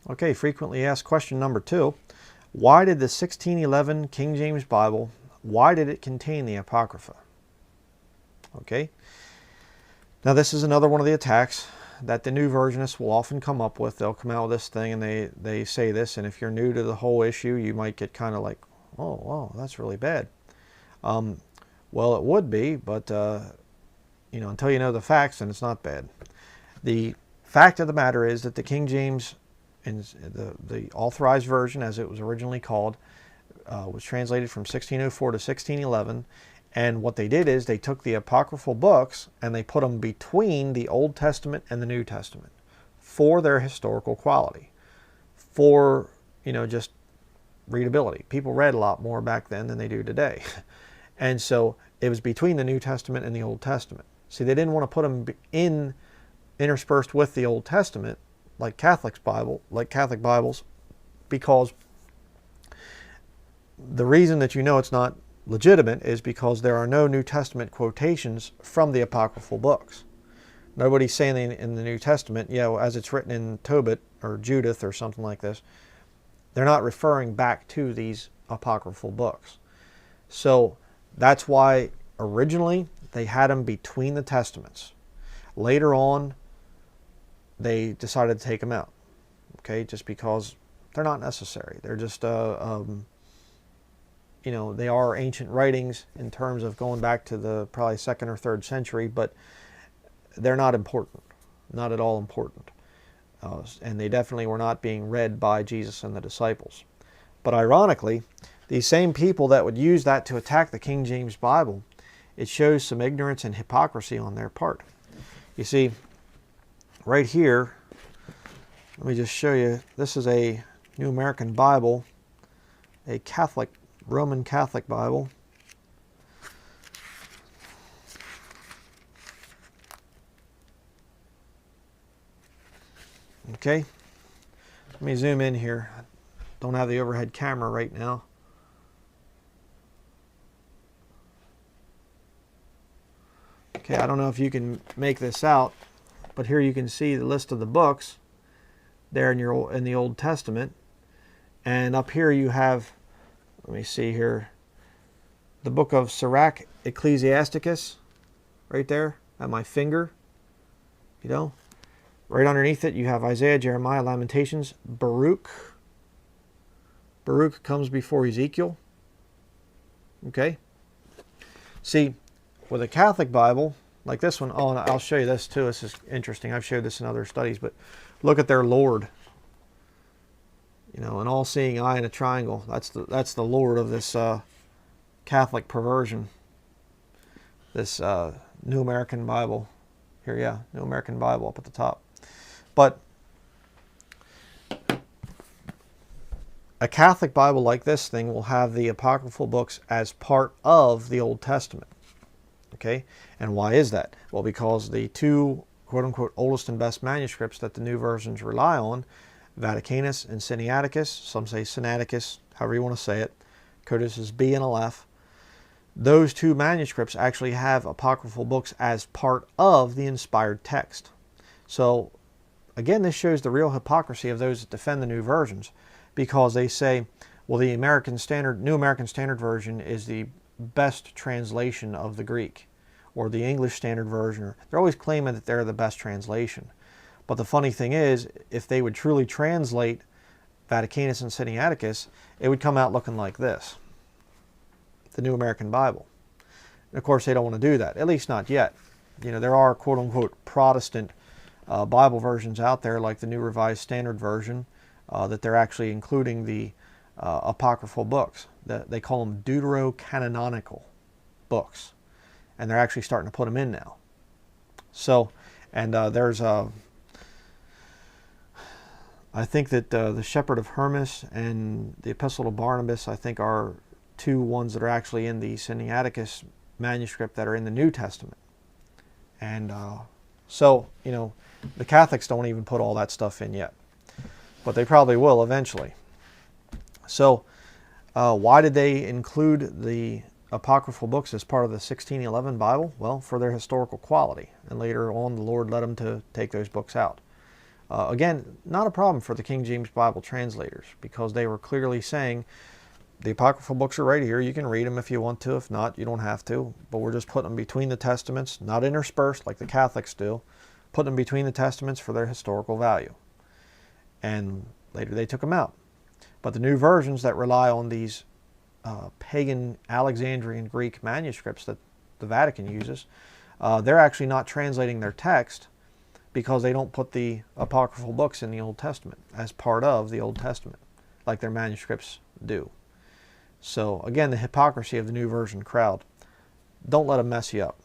Okay, frequently asked question number 2. Why did the 1611 King James Bible, why did it contain the Apocrypha? Okay. Now this is another one of the attacks that the new versionists will often come up with. They'll come out with this thing and they say this, and if you're new to the whole issue, you might get kind of like, oh, wow, that's really bad. Well, it would be, but until you know the facts, then it's not bad. The fact of the matter is that the King James, in the authorized version, as it was originally called, was translated from 1604 to 1611. And what they did is they took the apocryphal books and they put them between the Old Testament and the New Testament for their historical quality, for, just readability. People read a lot more back then than they do today. And so it was between the New Testament and the Old Testament. See, they didn't want to put them interspersed with the Old Testament like Catholic Bibles, because the reason that it's not legitimate is because there are no New Testament quotations from the apocryphal books. Nobody's saying in the New Testament, as it's written in Tobit or Judith or something like this, they're not referring back to these apocryphal books. So that's why originally they had them between the Testaments. Later on, they decided to take them out, okay, just because they're not necessary. They're just they are ancient writings in terms of going back to the probably 2nd or 3rd century, but they're not important, not at all important. And they definitely were not being read by Jesus and the disciples. But ironically, these same people that would use that to attack the King James Bible, it shows some ignorance and hypocrisy on their part. You see, right here, let me just show you, this is a New American Bible, a Roman Catholic Bible. Okay, let me zoom in here. I don't have the overhead camera right now. Okay, I don't know if you can make this out, but here you can see the list of the books there in the Old Testament. And up here you have, let me see here, the book of Sirach Ecclesiasticus, right there at my finger. Right underneath it you have Isaiah, Jeremiah, Lamentations, Baruch. Baruch comes before Ezekiel. Okay. See, with a Catholic Bible, like this one, and I'll show you this too, this is interesting, I've showed this in other studies, but look at their Lord. An all-seeing eye in a triangle. That's the Lord of this Catholic perversion. This New American Bible. Here, New American Bible up at the top. But a Catholic Bible like this thing will have the apocryphal books as part of the Old Testament. Okay? And why is that? Well, because the two quote-unquote oldest and best manuscripts that the new versions rely on, Vaticanus and Sinaiticus, some say Sinaiticus, however you want to say it, codices B and Aleph, those two manuscripts actually have apocryphal books as part of the inspired text. So, again, this shows the real hypocrisy of those that defend the new versions, because they say, well, the New American Standard Version is the best translation of the Greek, or the English Standard Version. They're always claiming that they're the best translation. But the funny thing is, if they would truly translate Vaticanus and Sinaiticus, it would come out looking like this, the New American Bible. And of course, they don't want to do that, at least not yet. There are quote-unquote Protestant Bible versions out there, like the New Revised Standard Version, that they're actually including the apocryphal books. They call them deuterocanonical books, and they're actually starting to put them in now. So, and there's I think that the Shepherd of Hermas and the Epistle to Barnabas, I think, are two ones that are actually in the Sinaiticus manuscript that are in the New Testament. And so, the Catholics don't even put all that stuff in yet. But they probably will eventually. So, why did they include the apocryphal books as part of the 1611 Bible? Well, for their historical quality. And later on, the Lord led them to take those books out. Again, not a problem for the King James Bible translators, because they were clearly saying, the apocryphal books are right here. You can read them if you want to. If not, you don't have to. But we're just putting them between the testaments, not interspersed like the Catholics do. Putting them between the testaments for their historical value. And later they took them out. But the new versions that rely on these pagan Alexandrian Greek manuscripts that the Vatican uses, they're actually not translating their text, because they don't put the apocryphal books in the Old Testament as part of the Old Testament, like their manuscripts do. So again, the hypocrisy of the new version crowd. Don't let them mess you up.